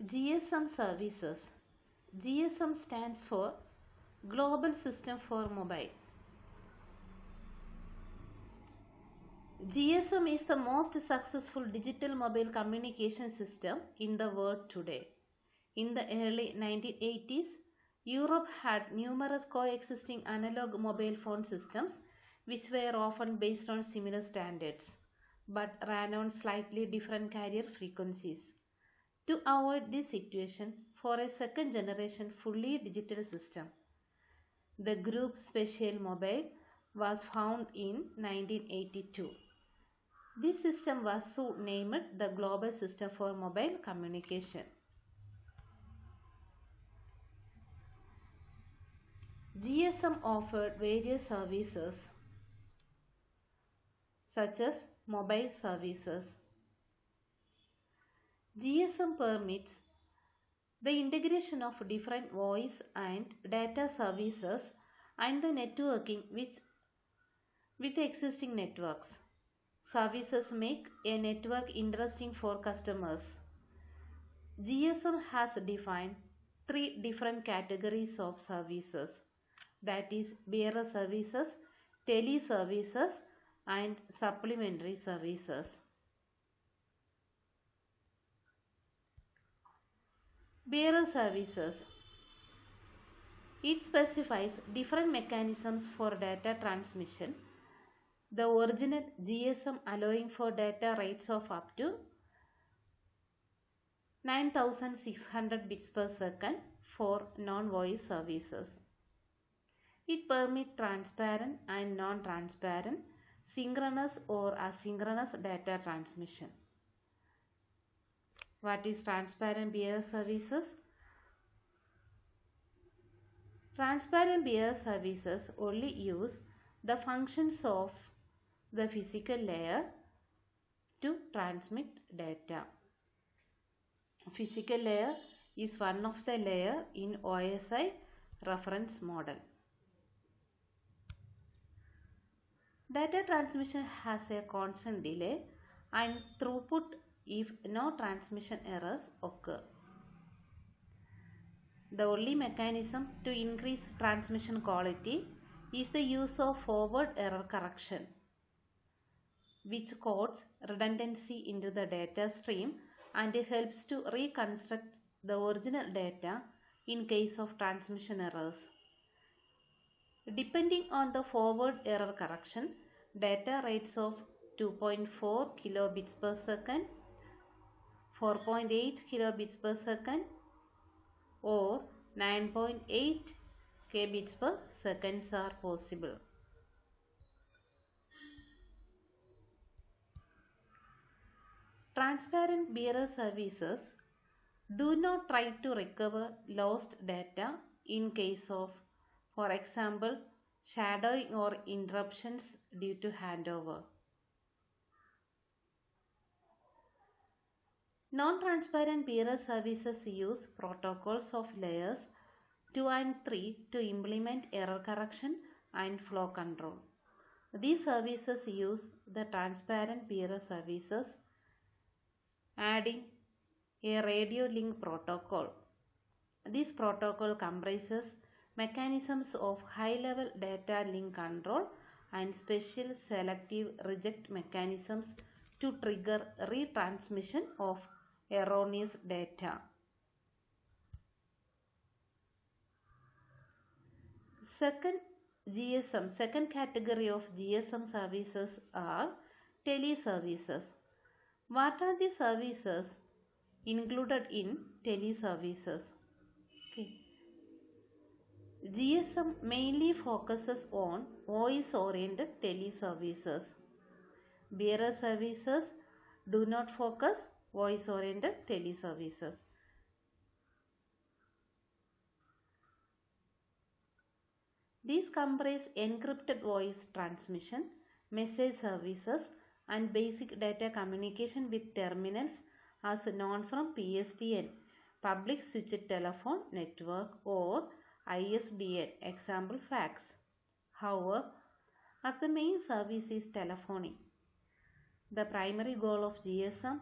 GSM services. GSM stands for Global System for Mobile. GSM is the most successful digital mobile communication system in the world today. In the early 1980s, Europe had numerous coexisting analog mobile phone systems which were often based on similar standards but ran on slightly different carrier frequencies. To avoid this situation for a second generation fully digital system, the group Special Mobile was found in 1982. This system was soon named the Global System for Mobile Communication. GSM offered various services such as mobile services. GSM permits the integration of different voice and data services and the networking with existing networks. Services make a network interesting for customers. GSM has defined three different categories of services, that is bearer services, tele services and supplementary services. Bearer services. It specifies different mechanisms for data transmission. The original GSM allowing for data rates of up to 9600 bits per second for non-voice services. It permits transparent and non-transparent, synchronous or asynchronous data transmission. What is transparent bearer services? Transparent bearer services only use the functions of the physical layer to transmit data. Physical layer is one of the layers in OSI reference model. Data transmission has a constant delay and throughput if no transmission errors occur. The only mechanism to increase transmission quality is the use of forward error correction, which codes redundancy into the data stream and helps to reconstruct the original data in case of transmission errors. Depending on the forward error correction, data rates of 2.4 kilobits per second, 4.8 kilobits per second or 9.8 kbits per second are possible. Transparent bearer services do not try to recover lost data in case of, for example, shadowing or interruptions due to handover. Non-transparent bearer services use protocols of layers 2 and 3 to implement error correction and flow control. These services use the transparent bearer services, adding a radio link protocol. This protocol comprises mechanisms of high-level data link control and special selective reject mechanisms to trigger retransmission of erroneous data. Second category of GSM services are tele services. What are the services included in tele services? GSM mainly focuses on voice-oriented tele services. Bearer services do not focus voice-oriented tele services. These comprise encrypted voice transmission, message services, and basic data communication with terminals as known from PSTN, Public Switched Telephone Network, or ISDN, example fax. However, as the main service is telephony, the primary goal of GSM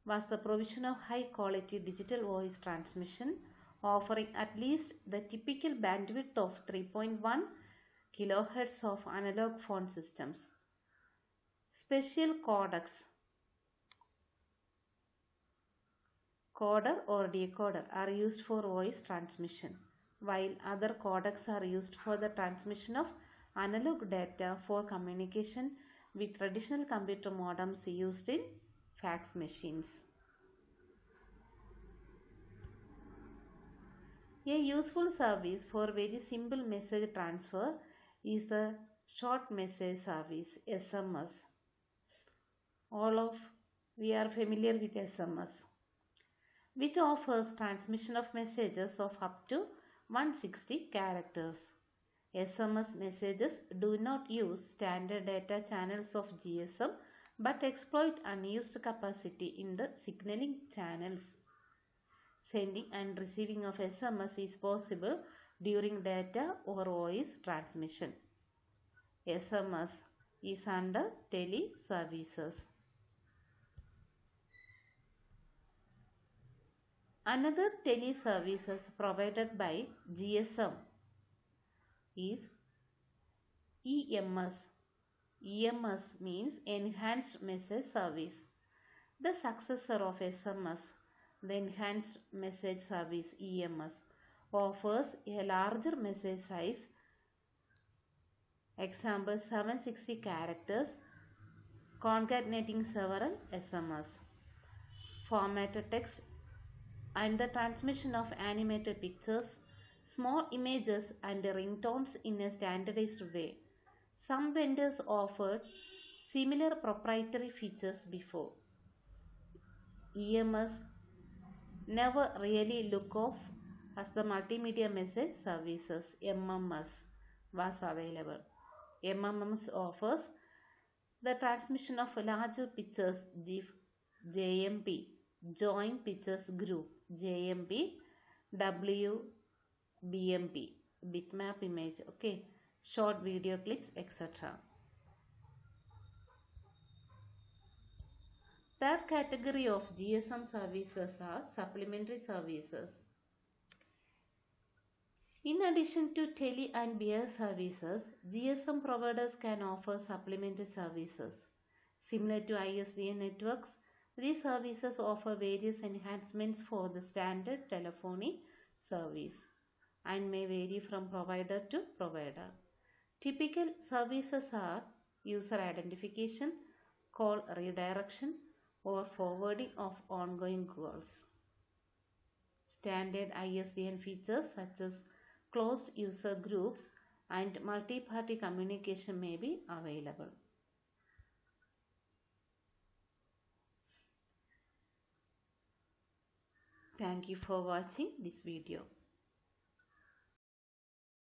was the provision of high-quality digital voice transmission offering at least the typical bandwidth of 3.1 kHz of analog phone systems. Special codecs, coder or decoder, are used for voice transmission, while other codecs are used for the transmission of analog data for communication with traditional computer modems used in fax machines. A useful service for very simple message transfer is the short message service, SMS. We are familiar with SMS, which offers transmission of messages of up to 160 characters. SMS messages do not use standard data channels of GSM but exploit unused capacity in the signaling channels. Sending and receiving of SMS is possible during data or voice transmission. SMS is under tele services. Another tele services provided by GSM is EMS. EMS means Enhanced Message Service. The successor of SMS, the Enhanced Message Service EMS, offers a larger message size, example 760 characters, concatenating several SMS, formatted text, and the transmission of animated pictures, small images and ringtones in a standardized way. Some vendors offered similar proprietary features before. EMS never really look off as the multimedia message services MMS was available. MMS offers the transmission of larger pictures GIF, JMP, Joint Pictures Group, JMP, WBMP, bitmap image, okay, short video clips, etc. Third category of GSM services are supplementary services. In addition to tele and BS services, GSM providers can offer supplementary services. Similar to ISDN networks, these services offer various enhancements for the standard telephony service and may vary from provider to provider. Typical services are user identification, call redirection, or forwarding of ongoing calls. Standard ISDN features such as closed user groups and multi-party communication may be available. Thank you for watching this video.